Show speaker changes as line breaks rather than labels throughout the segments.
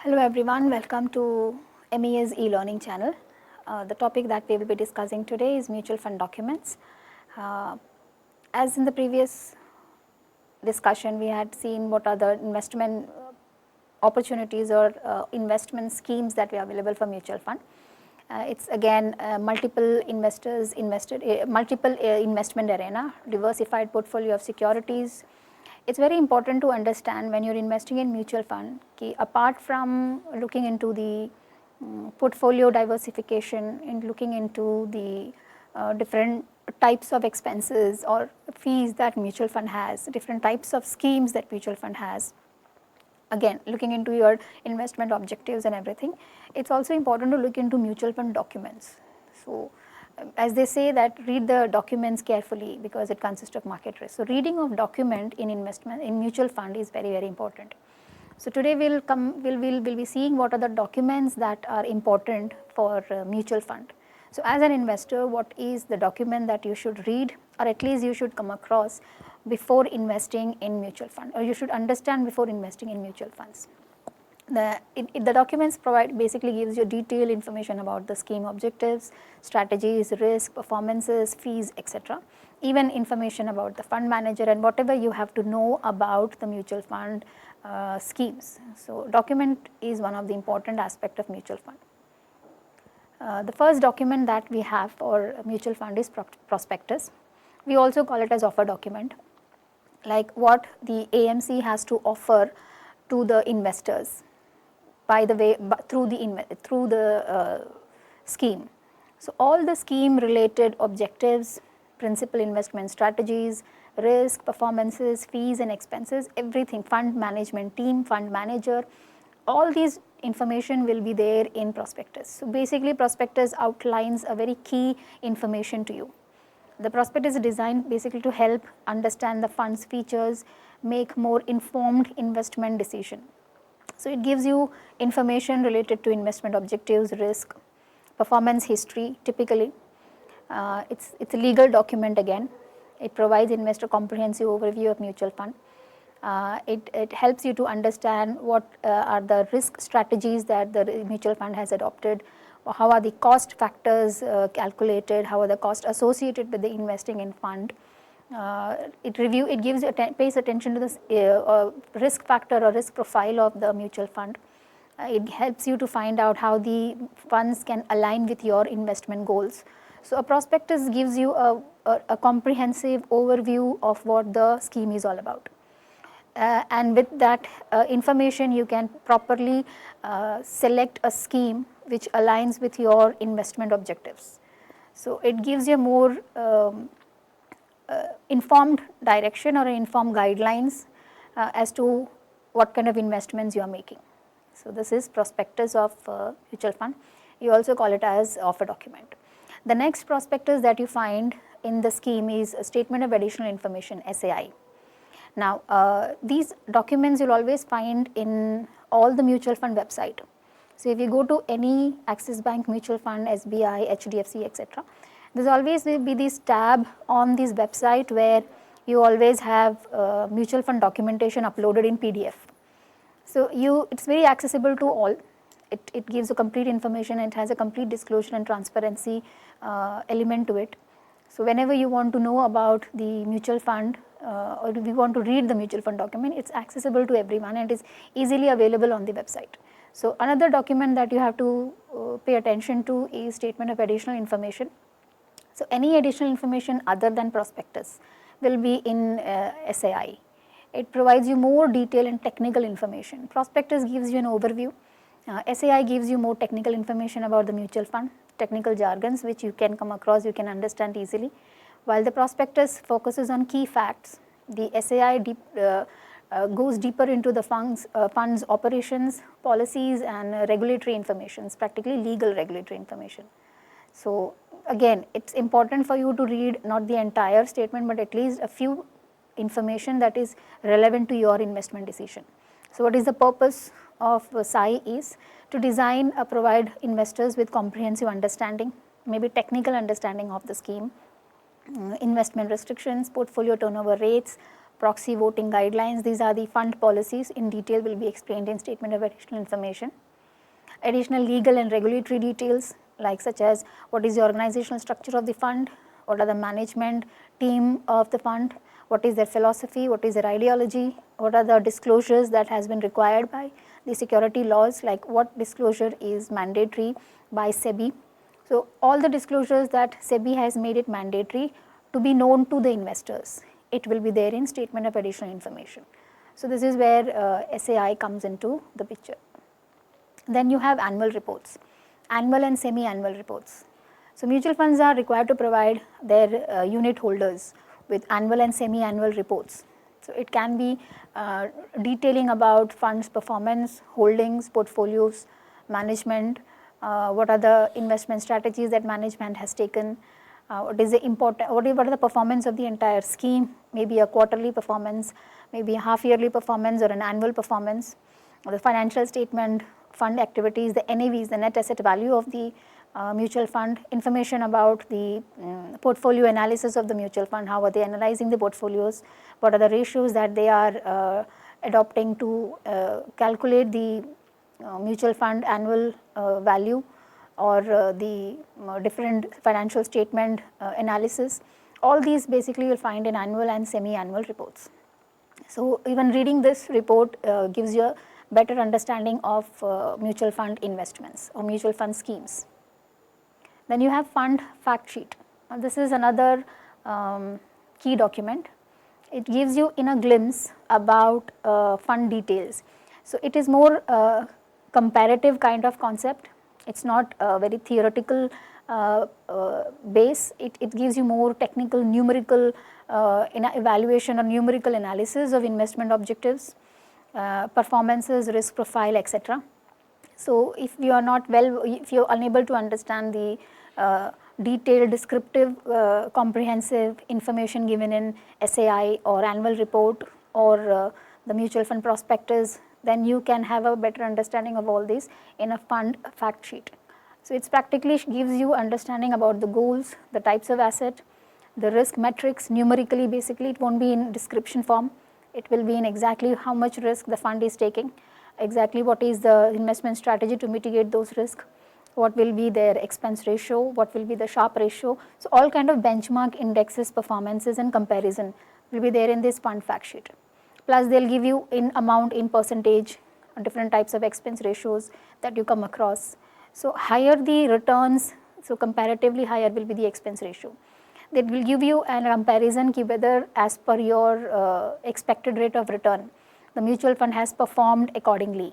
Hello everyone, welcome to MEA's e-learning channel. The topic that we will be discussing today is mutual fund documents. As in the previous discussion, we had seen what are the investment opportunities or investment schemes that are available for mutual fund. It's again multiple investors invested, multiple investment arena, diversified portfolio of securities. It's very important to understand when you're investing in mutual fund, apart from looking into the portfolio diversification and looking into the different types of expenses or fees that mutual fund has, different types of schemes that mutual fund has. Again, looking into your investment objectives and everything, it's also important to look into mutual fund documents. So, as they say that read the documents carefully because it consists of market risk. So, reading of document in investment in mutual fund is very important. So, today we'll be seeing what are the documents that are important for mutual fund. So, as an investor, what is the document that you should read or at least you should come across before investing in mutual fund, or you should understand before investing in mutual funds. The documents basically gives you detailed information about the scheme objectives, strategies, risk, performances, fees, etc. Even information about the fund manager and whatever you have to know about the mutual fund schemes. So, document is one of the important aspect of mutual fund. The first document that we have for mutual fund is prospectus. We also call it as offer document, like what the AMC has to offer to the investors by the way through the scheme. So, all the scheme related objectives, principal investment strategies, risk, performances, fees and expenses, everything, fund management team, fund manager, all these information will be there in prospectus. So, basically prospectus outlines a very key information to you. The prospectus is designed basically to help understand the fund's features, make more informed investment decision. So, it gives you information related to investment objectives, risk, performance history typically. It's a legal document again. It provides investor comprehensive overview of mutual fund. It helps you to understand what are the risk strategies that the mutual fund has adopted, how are the cost factors calculated, how are the costs associated with the investing in fund. It gives you pays attention to the risk factor or risk profile of the mutual fund. It helps you to find out how the funds can align with your investment goals. So, a prospectus gives you a comprehensive overview of what the scheme is all about. And with that information you can properly select a scheme which aligns with your investment objectives. So, it gives you more informed direction or informed guidelines as to what kind of investments you are making. So, this is prospectus of mutual fund. You also call it as offer document. The next prospectus that you find in the scheme is a statement of additional information, SAI. Now, these documents you will always find in all the mutual fund website. So, if you go to any Axis Bank mutual fund, SBI, HDFC, etc., there always will be this tab on this website where you always have mutual fund documentation uploaded in PDF. So, it's very accessible to all. It gives a complete information, it has a complete disclosure and transparency element to it. So, whenever you want to know about the mutual fund or if you want to read the mutual fund document, it's accessible to everyone and it is easily available on the website. So, another document that you have to pay attention to is statement of additional information. So, any additional information other than prospectus will be in SAI. It provides you more detailed and technical information. Prospectus gives you an overview. SAI gives you more technical information about the mutual fund, technical jargons which you can come across, you can understand easily. While the prospectus focuses on key facts, the SAI goes deeper into the funds operations, policies and regulatory information, practically legal regulatory information. So, again it's important for you to read not the entire statement, but at least a few information that is relevant to your investment decision. So, what is the purpose of SAI is to design provide investors with comprehensive understanding, maybe technical understanding of the scheme, investment restrictions, portfolio turnover rates, proxy voting guidelines. These are the fund policies. In detail will be explained in statement of additional information. Additional legal and regulatory details like such as what is the organizational structure of the fund, what are the management team of the fund, what is their philosophy, what is their ideology, what are the disclosures that has been required by the security laws, like what disclosure is mandatory by SEBI. So, all the disclosures that SEBI has made it mandatory to be known to the investors, it will be there in statement of additional information. So, this is where SAI comes into the picture. Then you have annual reports, annual and semi-annual reports. So, mutual funds are required to provide their unit holders with annual and semi-annual reports. So, it can be detailing about funds performance, holdings, portfolios, management, what are the investment strategies that management has taken, what is the what are the performance of the entire scheme, maybe a quarterly performance, maybe a half yearly performance or an annual performance, or the financial statement, fund activities, the NAVs, the net asset value of the mutual fund, information about the portfolio analysis of the mutual fund, how are they analyzing the portfolios, what are the ratios that they are adopting to calculate the mutual fund annual value, or the different financial statement analysis. All these basically you will find in annual and semi-annual reports. So, even reading this report gives you a better understanding of mutual fund investments or mutual fund schemes. Then you have fund fact sheet. This is another key document. It gives you in a glimpse about fund details. So, it is more comparative kind of concept. It is not very theoretical base. It gives you more technical numerical evaluation or numerical analysis of investment objectives, performances, risk profile, etc. So, if you are not if you are unable to understand the detailed, descriptive, comprehensive information given in SAI or annual report or the mutual fund prospectus, then you can have a better understanding of all these in a fund fact sheet. So, it practically gives you understanding about the goals, the types of asset, the risk metrics numerically. Basically, it will not be in description form, it will be in exactly how much risk the fund is taking, exactly what is the investment strategy to mitigate those risks, what will be their expense ratio, what will be the Sharpe ratio. So, all kind of benchmark indexes, performances and comparison will be there in this fund fact sheet. Plus they will give you in amount, in percentage, different types of expense ratios that you come across. So, higher the returns, so comparatively higher will be the expense ratio. They will give you a comparison whether as per your expected rate of return, the mutual fund has performed accordingly.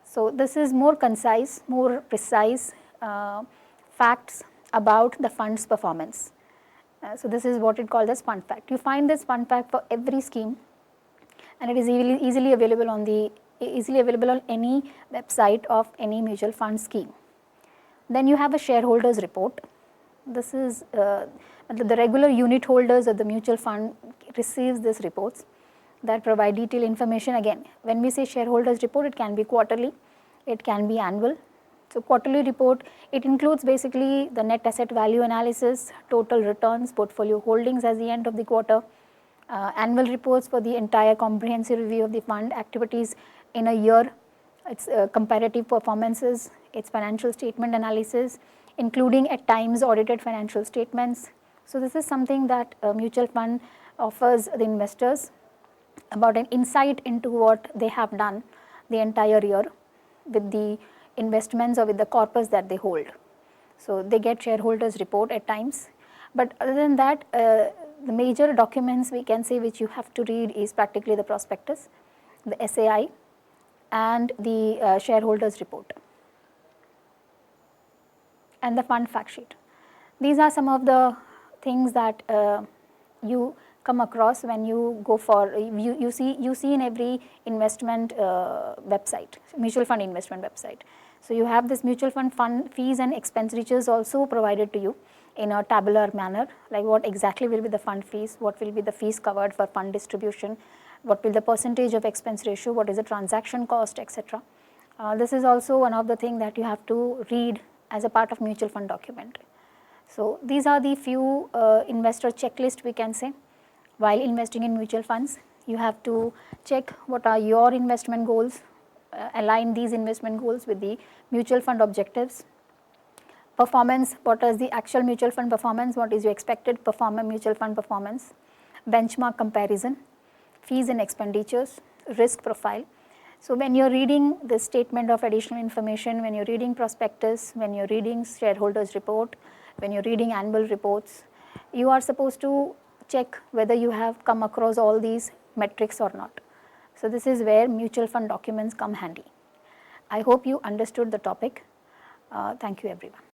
So, this is more concise, more precise facts about the fund's performance. So, this is what it called as fund fact. You find this fund fact for every scheme, and it is easily available on any website of any mutual fund scheme. Then you have a shareholders report. This is the regular unit holders of the mutual fund receives these reports that provide detailed information. Again, when we say shareholders report, it can be quarterly, it can be annual. So, quarterly report, it includes basically the net asset value analysis, total returns, portfolio holdings at the end of the quarter, annual reports for the entire comprehensive review of the fund activities in a year, its comparative performances, its financial statement analysis, including at times audited financial statements. So, this is something that a mutual fund offers the investors about an insight into what they have done the entire year with the investments or with the corpus that they hold. So, they get shareholders report at times, but other than that the major documents we can say which you have to read is practically the prospectus, the SAI and the shareholders report and the fund fact sheet. These are some of the things that you come across when you go for, you see in every investment website, mutual fund investment website. So, you have this mutual fund fees and expenditures also provided to you in a tabular manner, like what exactly will be the fund fees, what will be the fees covered for fund distribution, what will the percentage of expense ratio, what is the transaction cost, etc. This is also one of the things that you have to read as a part of mutual fund document. So, these are the few investor checklist we can say while investing in mutual funds. You have to check what are your investment goals, align these investment goals with the mutual fund objectives. Performance, what is the actual mutual fund performance, what is your expected mutual fund performance, benchmark comparison, fees and expenditures, risk profile. So when you are reading this statement of additional information, when you are reading prospectus, when you are reading shareholders report, when you are reading annual reports, you are supposed to check whether you have come across all these metrics or not. So this is where mutual fund documents come handy. I hope you understood the topic. Thank you everyone.